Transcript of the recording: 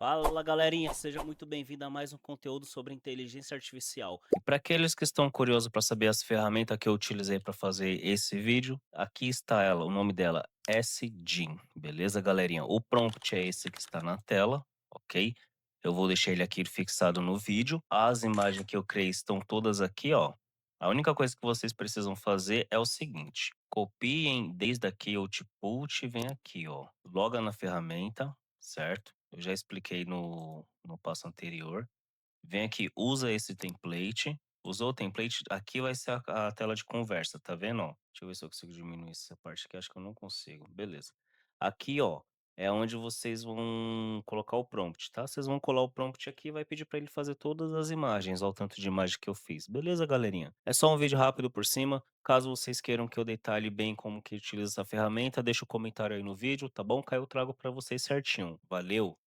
Fala galerinha, seja muito bem-vindo a mais um conteúdo sobre inteligência artificial. E para aqueles que estão curiosos para saber as ferramentas que eu utilizei para fazer esse vídeo, aqui está ela, o nome dela é SGen, beleza galerinha? O prompt é esse que está na tela, ok? Eu vou deixar ele aqui fixado no vídeo. As imagens que eu criei estão todas aqui, ó. A única coisa que vocês precisam fazer é o seguinte: copiem desde aqui o output e vem aqui, ó. Loga na ferramenta, certo? Eu já expliquei no passo anterior. Vem aqui, usa esse template. Usou o template, aqui vai ser a tela de conversa, tá vendo, ó? Deixa eu ver se eu consigo diminuir essa parte aqui, acho que eu não consigo. Beleza. Aqui, ó, é onde vocês vão colocar o prompt, tá? Vocês vão colar o prompt aqui e vai pedir para ele fazer todas as imagens, ó, o tanto de imagem que eu fiz. Beleza, galerinha? É só um vídeo rápido por cima. Caso vocês queiram que eu detalhe bem como que utiliza essa ferramenta, deixa o comentário aí no vídeo, tá bom? Que aí eu trago para vocês certinho. Valeu!